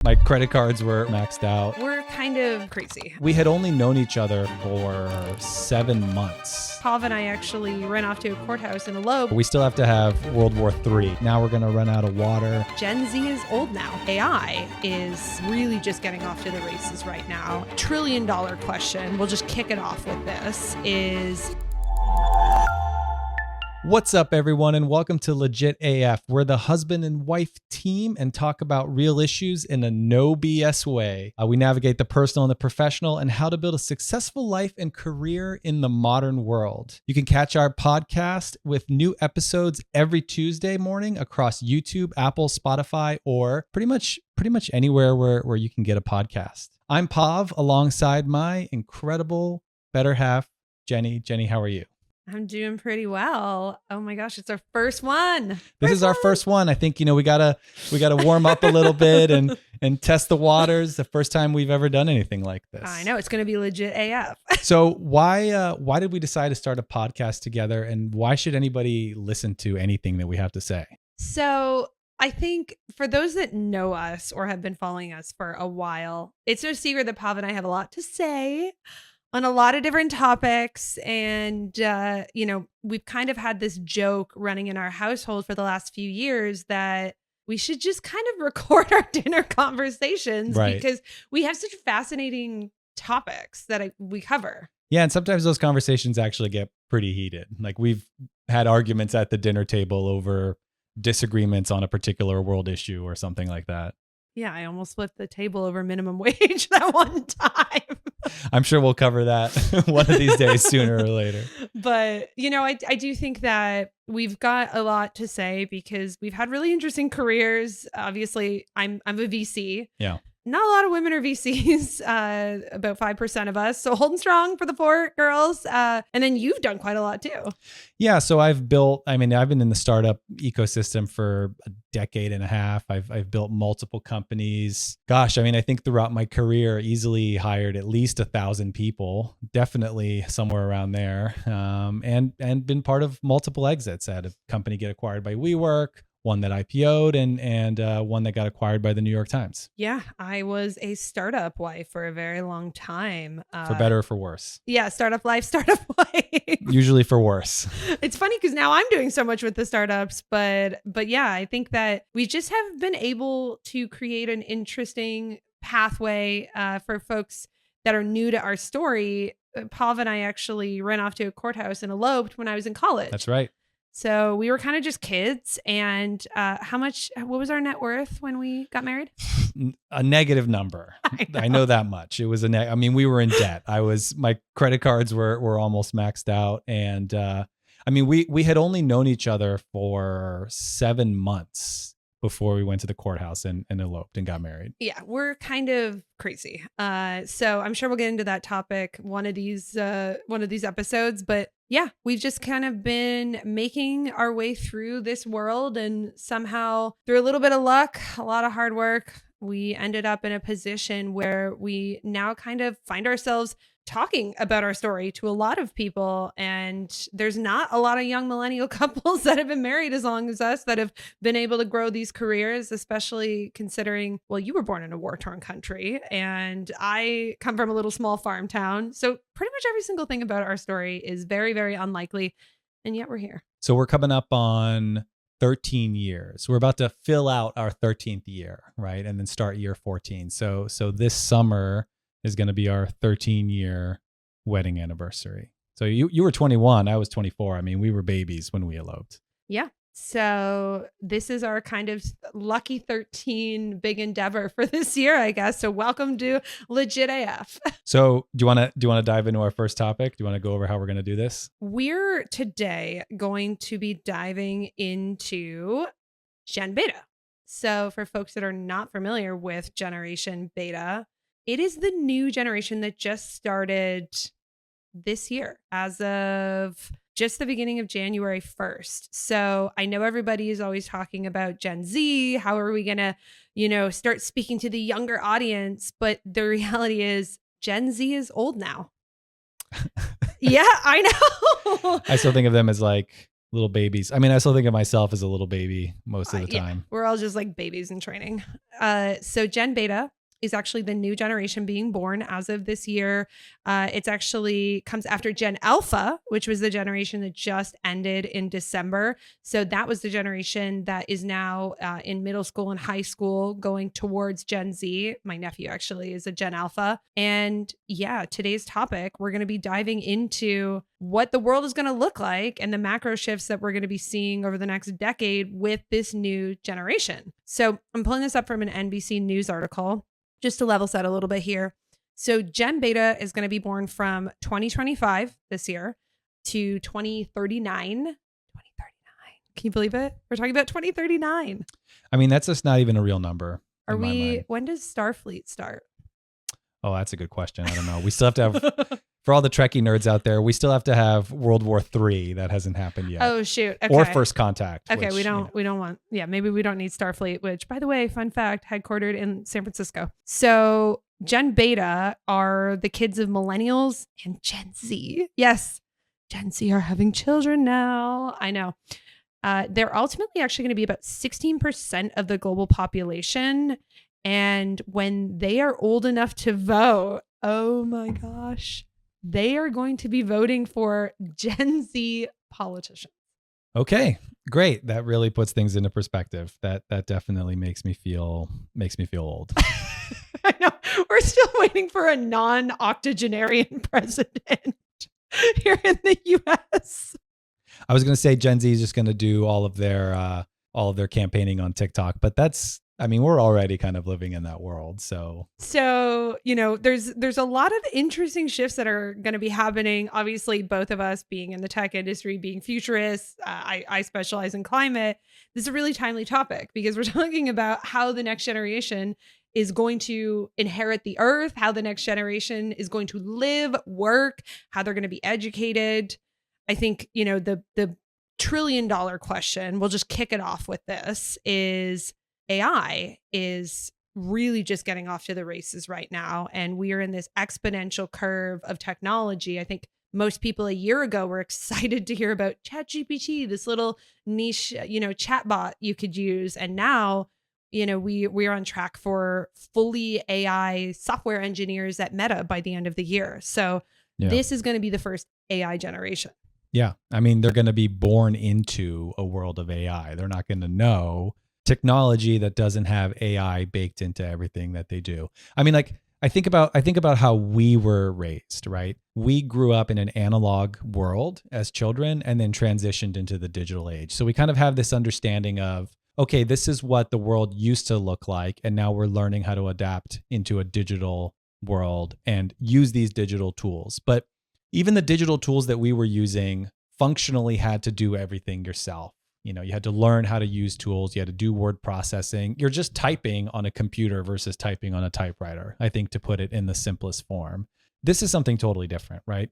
My credit cards were maxed out. We're kind of crazy. We had only known each other for 7 months. Pav and I actually ran off to a courthouse and eloped. We still have to have World War III. Now we're going to run out of water. Gen Z is old now. AI is really just getting off to the races right now. $1 trillion question, we'll just kick it off with this, is... What's up, everyone, and welcome to Legit AF. We're the husband and wife team and talk about real issues in a no BS way. We navigate the personal and the professional and how to build a successful life and career in the modern world. You can catch our podcast with new episodes every Tuesday morning across YouTube, Apple, Spotify, or pretty much anywhere where you can get a podcast. I'm Pav, alongside my incredible better half, Jenny. Jenny, how are you? I'm doing pretty well. Oh my gosh, it's our first one. This is our first one. I think, we gotta warm up a little bit and test the waters. The first time we've ever done anything like this. I know, it's going to be legit AF. So why did we decide to start a podcast together, and why should anybody listen to anything that we have to say? So I think for those that know us or have been following us for a while, it's no secret that Pav and I have a lot to say on a lot of different topics. And, we've kind of had this joke running in our household for the last few years that we should just kind of record our dinner conversations, right? Because we have such fascinating topics that we cover. Yeah. And sometimes those conversations actually get pretty heated. Like, we've had arguments at the dinner table over disagreements on a particular world issue or something like that. Yeah, I almost flipped the table over minimum wage that one time. I'm sure we'll cover that one of these days, sooner or later. But, I do think that we've got a lot to say because we've had really interesting careers. Obviously, I'm a VC. Yeah. Not a lot of women are VCs, about 5% of us. So holding strong for the 4 girls. And then you've done quite a lot too. Yeah. So I've been in the startup ecosystem for a decade and a half. I've built multiple companies. Gosh, I think throughout my career, easily hired at least 1,000 people, definitely somewhere around there. And been part of multiple exits. I had a company get acquired by WeWork, one that IPO'd, and one that got acquired by the New York Times. Yeah, I was a startup wife for a very long time. For better or for worse? Yeah, startup life, startup wife. Usually for worse. It's funny because now I'm doing so much with the startups, but yeah, I think that we just have been able to create an interesting pathway for folks that are new to our story. Pav and I actually ran off to a courthouse and eloped when I was in college. That's right. So we were kind of just kids. And what was our net worth when we got married? A negative number. I know that much. It was we were in debt. My credit cards were almost maxed out. And we had only known each other for 7 months before we went to the courthouse and eloped and got married. Yeah, we're kind of crazy. So I'm sure we'll get into that topic one of these episodes. But yeah, we've just kind of been making our way through this world, and somehow through a little bit of luck, a lot of hard work, we ended up in a position where we now kind of find ourselves talking about our story to a lot of people. And there's not a lot of young millennial couples that have been married as long as us that have been able to grow these careers, especially considering, well, you were born in a war-torn country and I come from a little small farm town. So pretty much every single thing about our story is very, very unlikely. And yet we're here. So we're coming up on 13 years. We're about to fill out our 13th year, right? And then start year 14. So this summer is going to be our 13-year wedding anniversary. So you were 21, I was 24. We were babies when we eloped. Yeah. So this is our kind of lucky 13 big endeavor for this year, I guess. So welcome to Legit AF. So do you want to dive into our first topic? Do you want to go over how we're going to do this? We're today going to be diving into Gen Beta. So for folks that are not familiar with Generation Beta, it is the new generation that just started this year as of just the beginning of January 1st. So I know everybody is always talking about Gen Z. How are we going to, start speaking to the younger audience? But the reality is Gen Z is old now. Yeah, I know. I still think of them as like Little babies. I mean, I still think of myself as a little baby most of the time. We're all just like babies in training. So Gen Beta is actually the new generation being born as of this year. It's actually comes after Gen Alpha, which was the generation that just ended in December. So that was the generation that is now in middle school and high school going towards Gen Z. My nephew actually is a Gen Alpha. And yeah, today's topic, we're going to be diving into what the world is going to look like and the macro shifts that we're going to be seeing over the next decade with this new generation. So I'm pulling this up from an NBC News article just to level set a little bit here. So Gen Beta is going to be born from 2025 this year to 2039. 2039. Can you believe it? We're talking about 2039. I mean, that's just not even a real number. Are we, when does Starfleet start? Oh, that's a good question. I don't know. We still have to have, for all the Trekkie nerds out there, we still have to have World War III. That hasn't happened yet. Oh, shoot. Okay. Or First Contact. Okay, which, we don't want, maybe we don't need Starfleet, which, by the way, fun fact, headquartered in San Francisco. So Gen Beta are the kids of millennials and Gen Z. Yes, Gen Z are having children now. I know. They're ultimately actually going to be about 16% of the global population. And when they are old enough to vote, oh my gosh, they are going to be voting for Gen Z politicians. Okay, great. That really puts things into perspective. That definitely makes me feel old. I know. We're still waiting for a non-octogenarian president here in the US. I was going to say Gen Z is just going to do all of their campaigning on TikTok, but we're already kind of living in that world. So, there's a lot of interesting shifts that are going to be happening. Obviously, both of us being in the tech industry, being futurists, I specialize in climate. This is a really timely topic because we're talking about how the next generation is going to inherit the earth, how the next generation is going to live, work, how they're going to be educated. I think, the $1 trillion question, we'll just kick it off with this, is AI is really just getting off to the races right now. And we are in this exponential curve of technology. I think most people a year ago were excited to hear about ChatGPT, this little niche, chatbot you could use. And now, we are on track for fully AI software engineers at Meta by the end of the year. So This is going to be the first AI generation. Yeah. I mean, they're going to be born into a world of AI. They're not going to know technology that doesn't have AI baked into everything that they do. I mean, like, I think about how we were raised, right? We grew up in an analog world as children and then transitioned into the digital age. So we kind of have this understanding of, okay, this is what the world used to look like. And now we're learning how to adapt into a digital world and use these digital tools. But even the digital tools that we were using functionally had to do everything yourself. You had to learn how to use tools. You had to do word processing. You're just typing on a computer versus typing on a typewriter, I think, to put it in the simplest form. This is something totally different, right?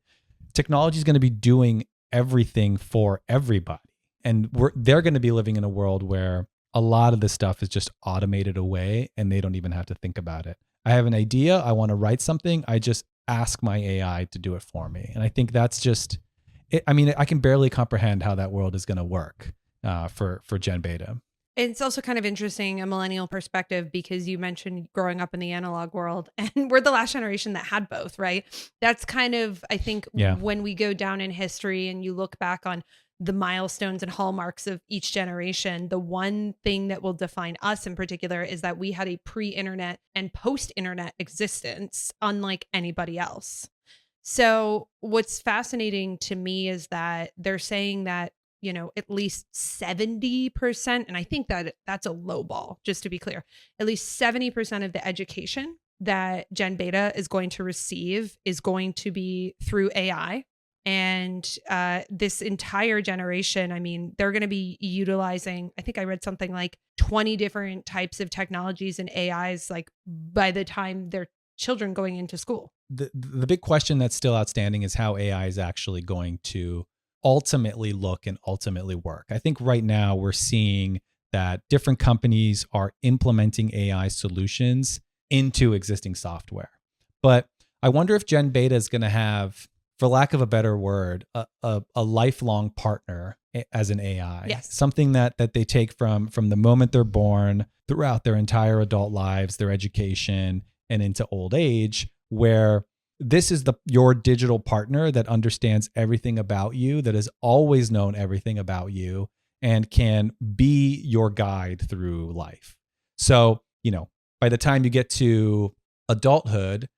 Technology is going to be doing everything for everybody. And they're going to be living in a world where a lot of the stuff is just automated away and they don't even have to think about it. I have an idea. I want to write something. I just ask my AI to do it for me. And I think that's just, I can barely comprehend how that world is going to work for Gen Beta. It's also kind of interesting, a millennial perspective, because you mentioned growing up in the analog world, and we're the last generation that had both, right? That's kind of, I think, when we go down in history and you look back on the milestones and hallmarks of each generation, the one thing that will define us in particular is that we had a pre-internet and post-internet existence, unlike anybody else. So what's fascinating to me is that they're saying that, at least 70%, and I think that that's a low ball, just to be clear, at least 70% of the education that Gen Beta is going to receive is going to be through AI. And this entire generation, they're going to be utilizing, I think I read something like 20 different types of technologies and AIs, like by the time they're children going into school. The big question that's still outstanding is how AI is actually going to ultimately look and ultimately work. I think right now we're seeing that different companies are implementing AI solutions into existing software. But I wonder if Gen Beta is going to have for lack of a better word, a lifelong partner as an AI. Yes. Something that they take from the moment they're born throughout their entire adult lives, their education, and into old age, where this is your digital partner that understands everything about you, that has always known everything about you, and can be your guide through life. So, by the time you get to adulthood,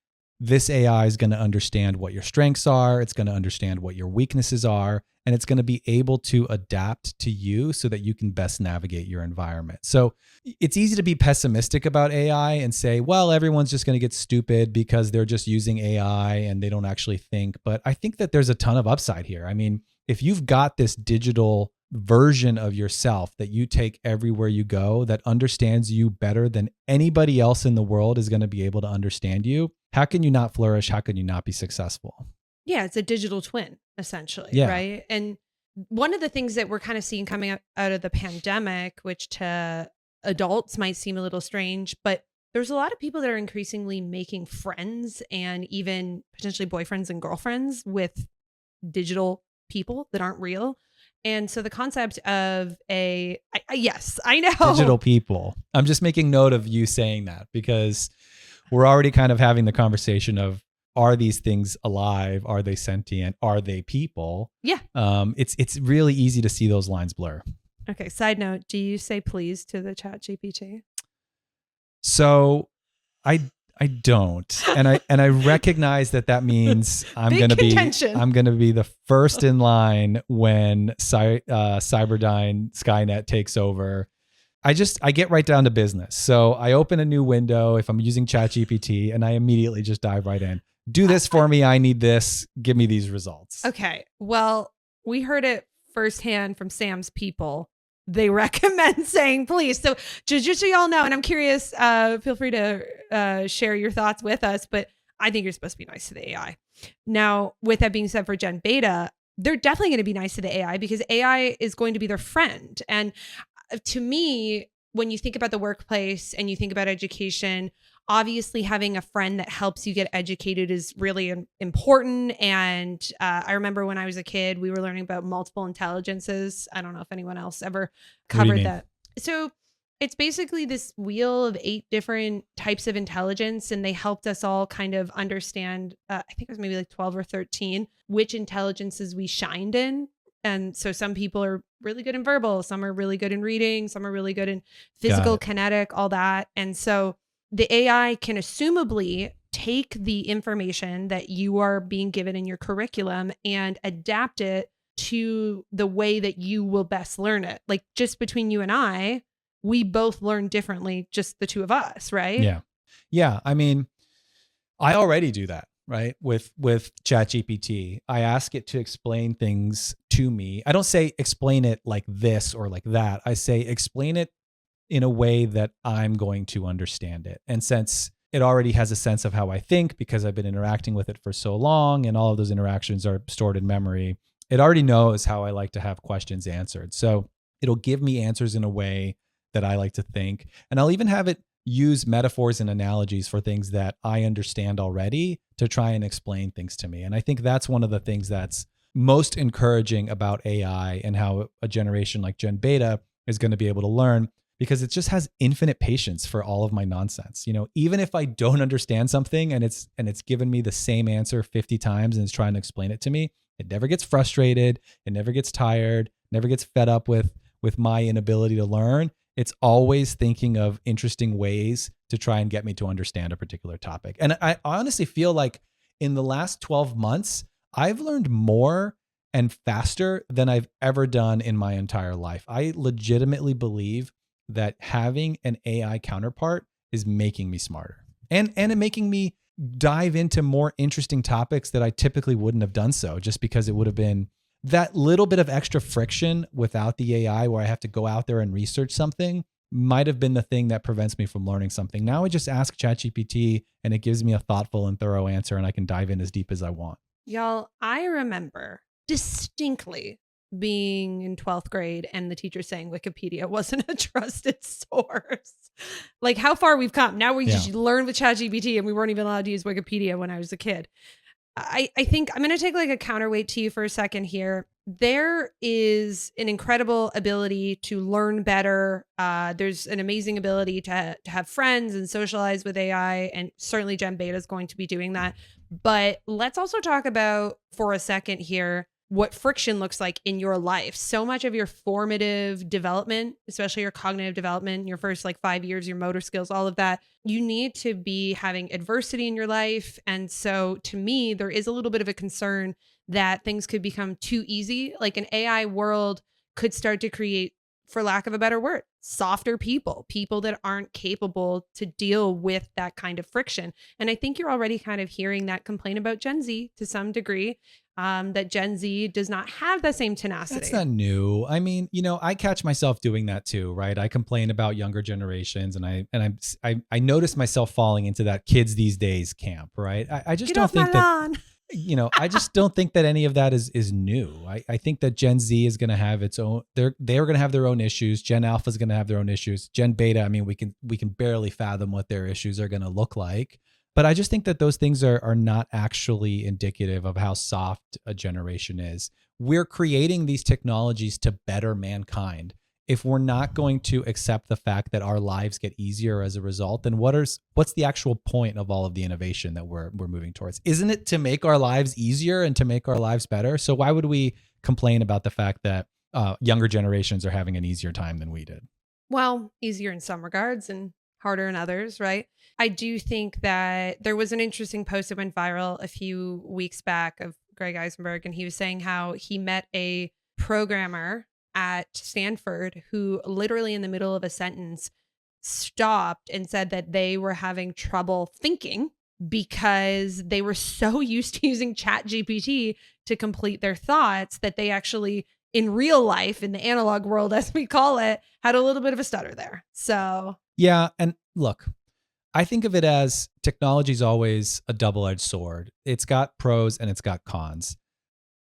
this AI is going to understand what your strengths are. It's going to understand what your weaknesses are, and it's going to be able to adapt to you so that you can best navigate your environment. So it's easy to be pessimistic about AI and say, well, everyone's just going to get stupid because they're just using AI and they don't actually think. But I think that there's a ton of upside here. I mean, if you've got this digital version of yourself that you take everywhere you go, that understands you better than anybody else in the world is going to be able to understand you, how can you not flourish? How can you not be successful? Yeah, it's a digital twin, essentially, Yeah. right? And one of the things that we're kind of seeing coming out of the pandemic, which to adults might seem a little strange, but there's a lot of people that are increasingly making friends and even potentially boyfriends and girlfriends with digital people that aren't real. And so the concept of yes, I know. Digital people. I'm just making note of you saying that because we're already kind of having the conversation of, are these things alive? Are they sentient? Are they people? Yeah. It's really easy to see those lines blur. Okay. Side note, do you say please to the chat GPT? So I don't, and I recognize that means I'm Big gonna contention. be the first in line when Cyberdyne Skynet takes over. I get right down to business. So I open a new window if I'm using ChatGPT, and I immediately just dive right in. Do this for me. I need this. Give me these results. Okay. Well, we heard it firsthand from Sam's people. They recommend saying please. So just so y'all know, and I'm curious, feel free to share your thoughts with us, but I think you're supposed to be nice to the AI. Now, with that being said, for Gen Beta, they're definitely going to be nice to the AI because AI is going to be their friend. And to me, when you think about the workplace and you think about education, obviously having a friend that helps you get educated is really important. And I remember when I was a kid, we were learning about multiple intelligences. I don't know if anyone else ever covered that. So it's basically this wheel of 8 different types of intelligence. And they helped us all kind of understand, I think it was maybe like 12 or 13, which intelligences we shined in. And so some people are really good in verbal, some are really good in reading, some are really good in physical, kinetic, all that. And so the AI can assumably take the information that you are being given in your curriculum and adapt it to the way that you will best learn it. Like just between you and I, we both learn differently, just the two of us, right? Yeah. Yeah. I mean, I already do that, right? With ChatGPT. I ask it to explain things to me. I don't say explain it like this or like that. I say explain it in a way that I'm going to understand it. And since it already has a sense of how I think because I've been interacting with it for so long and all of those interactions are stored in memory, it already knows how I like to have questions answered. So it'll give me answers in a way that I like to think. And I'll even have it use metaphors and analogies for things that I understand already to try and explain things to me. And I think that's one of the things that's most encouraging about AI and how a generation like Gen Beta is going to be able to learn, because it just has infinite patience for all of my nonsense. Even if I don't understand something and it's given me the same answer 50 times and it's trying to explain it to me, it never gets frustrated. It never gets tired, never gets fed up with my inability to learn. It's always thinking of interesting ways to try and get me to understand a particular topic. And I honestly feel like in the last 12 months, I've learned more and faster than I've ever done in my entire life. I legitimately believe that having an AI counterpart is making me smarter and making me dive into more interesting topics that I typically wouldn't have done so, just because it would have been that little bit of extra friction without the AI where I have to go out there and research something might have been the thing that prevents me from learning something. Now I just ask ChatGPT and it gives me a thoughtful and thorough answer and I can dive in as deep as I want. Y'all, I remember distinctly being in 12th grade and the teacher saying Wikipedia wasn't a trusted source. Like how far we've come. Now we just learn with ChatGPT and we weren't even allowed to use Wikipedia when I was a kid. I think I'm going to take like a counterweight to you for a second here. There is an incredible ability to learn better. There's an amazing ability to have friends and socialize with AI. And certainly Gen Beta is going to be doing that. But let's also talk about for a second here what friction looks like in your life. So much of your formative development, especially your cognitive development, your first like 5 years, your motor skills, all of that, you need to be having adversity in your life. And so to me, there is a little bit of a concern that things could become too easy. Like an AI world could start to create, for lack of a better word, softer people that aren't capable to deal with that kind of friction. And I think you're already kind of hearing that complaint about Gen Z to some degree, that Gen Z does not have the same tenacity. That's not new. I mean, I catch myself doing that too, right? I complain about younger generations, and I notice myself falling into that kids these days camp, right? I just Get don't off my think that lawn. I just don't think that any of that is new. I think that Gen Z is going to have its own. They're going to have their own issues. Gen Alpha is going to have their own issues. Gen Beta, I mean, we can barely fathom what their issues are going to look like. But I just think that those things are not actually indicative of how soft a generation is. We're creating these technologies to better mankind. If we're not going to accept the fact that our lives get easier as a result, then what's the actual point of all of the innovation that we're moving towards? Isn't it to make our lives easier and to make our lives better? So why would we complain about the fact that younger generations are having an easier time than we did? Well, easier in some regards and harder in others, right? I do think that there was an interesting post that went viral a few weeks back of Greg Eisenberg, and he was saying how he met a programmer at Stanford who literally in the middle of a sentence stopped and said that they were having trouble thinking because they were so used to using Chat GPT to complete their thoughts that they actually, in real life, in the analog world, as we call it, had a little bit of a stutter there. So yeah. And look, I think of it as technology is always a double-edged sword. It's got pros and it's got cons.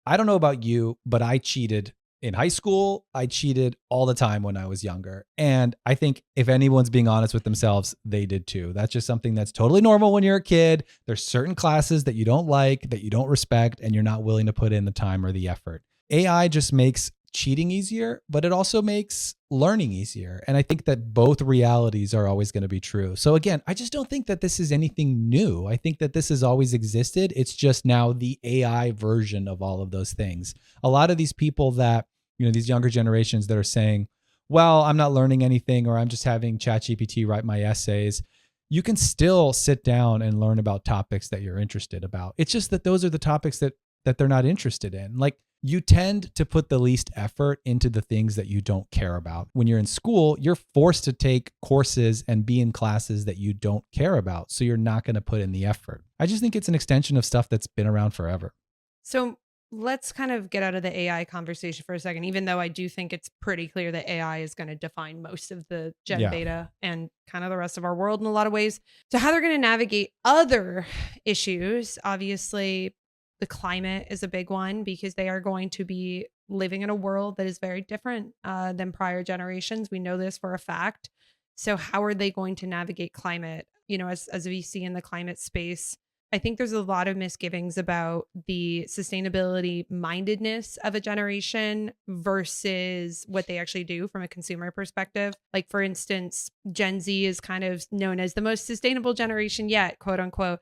I don't know about you, but I cheated in high school. I cheated all the time when I was younger. And I think if anyone's being honest with themselves, they did too. That's just something that's totally normal when you're a kid. There's certain classes that you don't like, that you don't respect, and you're not willing to put in the time or the effort. AI just makes cheating easier, but it also makes learning easier. And I think that both realities are always going to be true. So again, I just don't think that this is anything new. I think that this has always existed. It's just now the AI version of all of those things. A lot of these people that, these younger generations that are saying, well, I'm not learning anything, or I'm just having ChatGPT write my essays. You can still sit down and learn about topics that you're interested about. It's just that those are the topics that they're not interested in. Like, you tend to put the least effort into the things that you don't care about. When you're in school, you're forced to take courses and be in classes that you don't care about. So you're not going to put in the effort. I just think it's an extension of stuff that's been around forever. So let's kind of get out of the AI conversation for a second, even though I do think it's pretty clear that AI is going to define most of the Gen Beta and kind of the rest of our world in a lot of ways. So how they're going to navigate other issues, obviously, the climate is a big one because they are going to be living in a world that is very different than prior generations. We know this for a fact. So how are they going to navigate climate? As we see in the climate space, I think there's a lot of misgivings about the sustainability mindedness of a generation versus what they actually do from a consumer perspective. Like, for instance, Gen Z is kind of known as the most sustainable generation yet, quote unquote.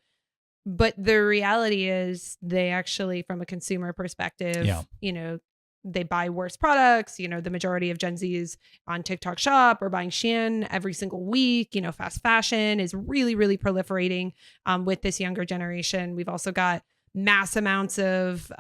But the reality is they actually, from a consumer perspective, they buy worse products. The majority of Gen Zs on TikTok Shop or buying Shein every single week. Fast fashion is really, really proliferating with this younger generation. We've also got mass amounts of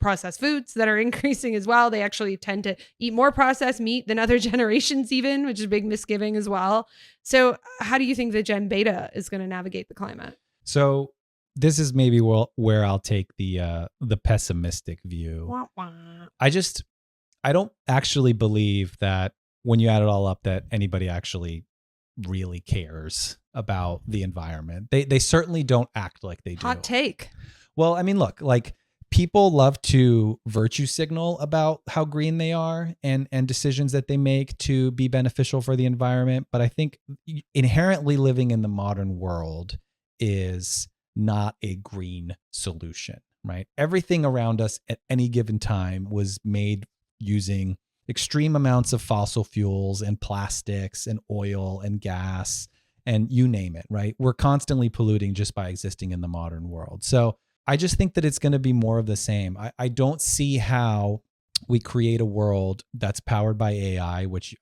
processed foods that are increasing as well. They actually tend to eat more processed meat than other generations even, which is a big misgiving as well. So how do you think the Gen Beta is going to navigate the climate? So this is maybe where I'll take the pessimistic view. Wah, wah. I don't actually believe that when you add it all up that anybody actually really cares about the environment. They certainly don't act like they do. Hot take. Well, I mean, look, like, people love to virtue signal about how green they are and decisions that they make to be beneficial for the environment. But I think inherently living in the modern world is not a green solution, right? Everything around us at any given time was made using extreme amounts of fossil fuels and plastics and oil and gas and you name it, right? We're constantly polluting just by existing in the modern world. So I just think that it's going to be more of the same. I don't see how we create a world that's powered by AI, which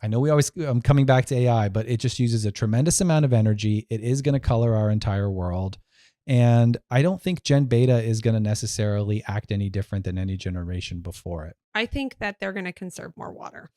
I know I'm coming back to AI, but it just uses a tremendous amount of energy. It is going to color our entire world. And I don't think Gen Beta is going to necessarily act any different than any generation before it. I think that they're going to conserve more water.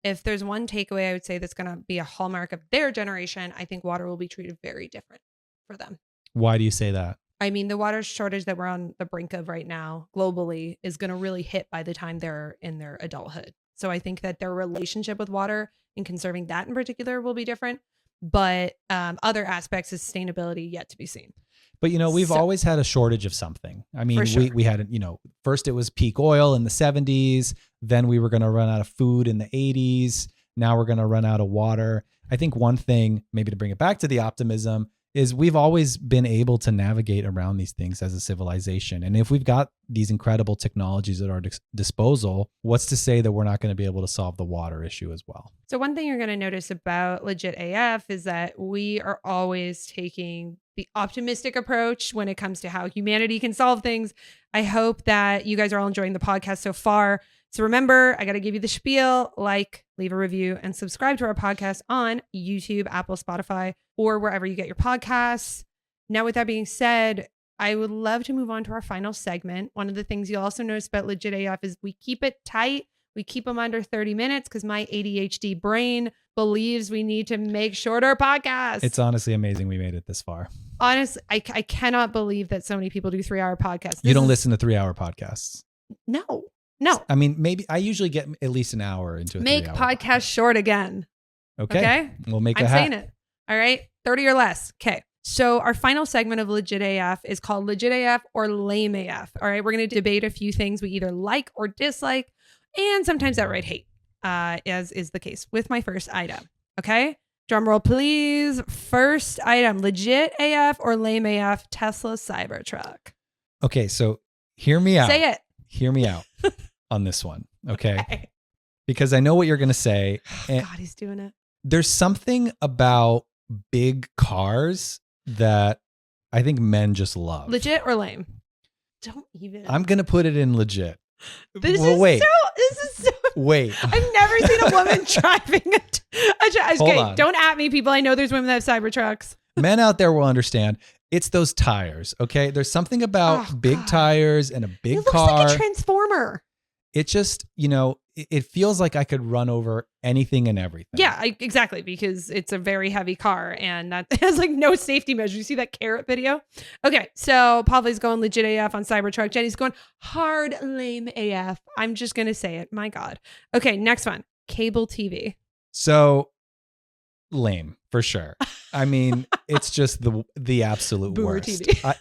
If there's one takeaway I would say that's going to be a hallmark of their generation, I think water will be treated very different for them. Why do you say that? I mean, the water shortage that we're on the brink of right now globally is going to really hit by the time they're in their adulthood. So I think that their relationship with water and conserving that in particular will be different. But other aspects of sustainability yet to be seen. But, we've always had a shortage of something. I mean, sure. we had, first it was peak oil in the 70s. Then we were going to run out of food in the 80s. Now we're going to run out of water. I think one thing, maybe to bring it back to the optimism, is we've always been able to navigate around these things as a civilization. And if we've got these incredible technologies at our disposal, what's to say that we're not going to be able to solve the water issue as well? So one thing you're going to notice about Legit AF is that we are always taking the optimistic approach when it comes to how humanity can solve things. I hope that you guys are all enjoying the podcast so far. So remember, I got to give you the spiel, leave a review, and subscribe to our podcast on YouTube, Apple, Spotify, or wherever you get your podcasts. Now, with that being said, I would love to move on to our final segment. One of the things you'll also notice about Legit AF is we keep it tight. We keep them under 30 minutes because my ADHD brain believes we need to make shorter podcasts. It's honestly amazing we made it this far. Honestly, I cannot believe that so many people do 3-hour podcasts. You don't listen to 3-hour podcasts. No. I mean, maybe I usually get at least an hour into a 3-hour. Make podcast short again. Okay. We'll make I'm saying it. All right. 30 or less. Okay. So our final segment of Legit AF is called Legit AF or Lame AF. All right. We're going to debate a few things we either like or dislike, and sometimes outright hate, as is the case with my first item. Okay. Drum roll, please. First item, Legit AF or Lame AF Tesla Cybertruck. Okay. So hear me out. Say it. Hear me out on this one. Okay. Because I know what you're going to say. God, he's doing it. There's something about big cars that I think men just love. Legit or lame? Don't even. I'm going to put it in legit. This is so. Wait. I've never seen a woman driving Hold on. Don't at me, people. I know there's women that have Cybertrucks. Men out there will understand. It's those tires, okay? There's something about big tires and a big car. It looks like a transformer. It just, it feels like I could run over anything and everything. Yeah, exactly, because it's a very heavy car and that has no safety measures. You see that carrot video? Okay, so Pavli's going Legit AF on Cybertruck. Jenny's going hard lame AF. I'm just going to say it. My God. Okay, next one. Cable TV. So lame, for sure. I mean, it's just the absolute Boomer worst. TV.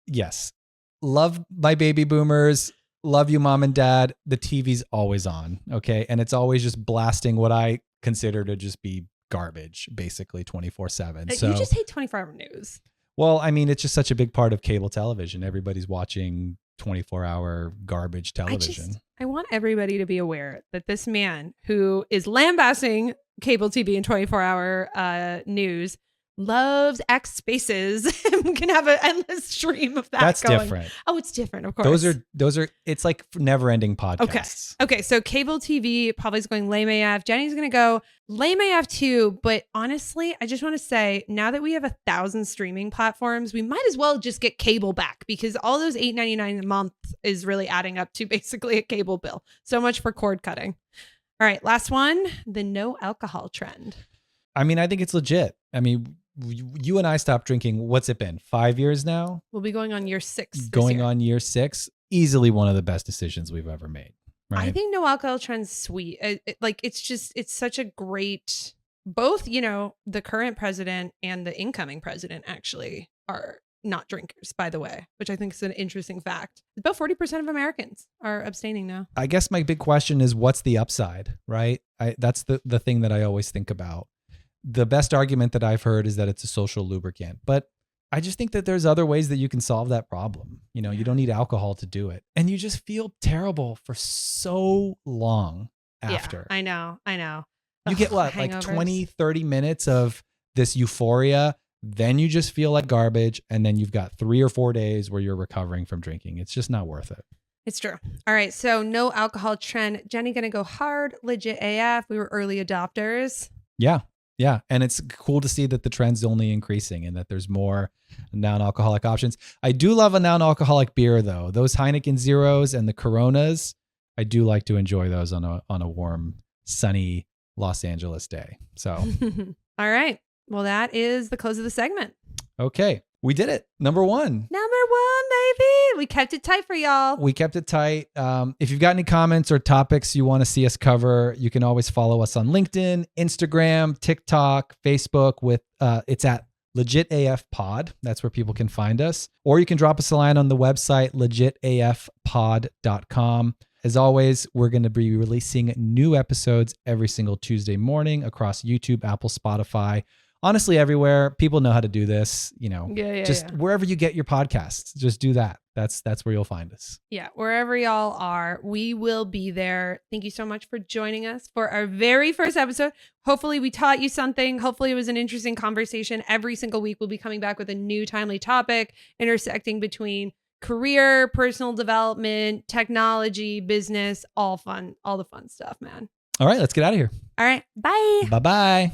Yes. Love my baby boomers. Love you, mom and dad. The TV's always on. Okay. And it's always just blasting what I consider to just be garbage, basically 24/7. So you just hate 24-hour news. Well, I mean, it's just such a big part of cable television. Everybody's watching 24-hour garbage television. I want everybody to be aware that this man who is lambasting cable TV and 24-hour news loves X Spaces and can have an endless stream of that. That's going. different. Oh, it's different, of course. Those are. It's like never-ending podcasts. Okay. So cable TV probably is going lame AF. Jenny's going to go lame AF too. But honestly, I just want to say, now that we have 1,000 streaming platforms, we might as well just get cable back because all those $8.99 a month is really adding up to basically a cable bill. So much for cord cutting. All right, last one: the no alcohol trend. I mean, I think it's legit. I mean, you and I stopped drinking. What's it been? 5 years now? We'll be going on year 6. Going on year 6. Easily one of the best decisions we've ever made. Right? I think no alcohol trend's sweet. It's such a great, both, the current president and the incoming president actually are not drinkers, by the way, which I think is an interesting fact. About 40% of Americans are abstaining now. I guess my big question is, what's the upside, right? That's the thing that I always think about. The best argument that I've heard is that it's a social lubricant, but I just think that there's other ways that you can solve that problem. You know, you don't need alcohol to do it. And you just feel terrible for so long after. Yeah, I know. You get what, like 20, 30 minutes of this euphoria. Then you just feel like garbage. And then you've got 3 or 4 days where you're recovering from drinking. It's just not worth it. It's true. All right. So no alcohol trend. Jenny going to go hard, legit AF. We were early adopters. Yeah. Yeah. And it's cool to see that the trend's only increasing and that there's more non-alcoholic options. I do love a non-alcoholic beer though. Those Heineken Zeros and the Coronas, I do like to enjoy those on a warm, sunny Los Angeles day. So. All right. Well, that is the close of the segment. Okay. We did it. Number 1. Number 1, baby. We kept it tight for y'all. We kept it tight. If you've got any comments or topics you want to see us cover, you can always follow us on LinkedIn, Instagram, TikTok, Facebook with it's at Legit AF Pod. That's where people can find us. Or you can drop us a line on the website, legitafpod.com. As always, we're going to be releasing new episodes every single Tuesday morning across YouTube, Apple, Spotify. Honestly, everywhere. People know how to do this, you know, wherever you get your podcasts, just do that. That's where you'll find us. Yeah. Wherever y'all are, we will be there. Thank you so much for joining us for our very first episode. Hopefully we taught you something. Hopefully it was an interesting conversation. Every single week we'll be coming back with a new timely topic, intersecting between career, personal development, technology, business, all the fun stuff, man. All right, let's get out of here. All right. Bye. Bye-bye.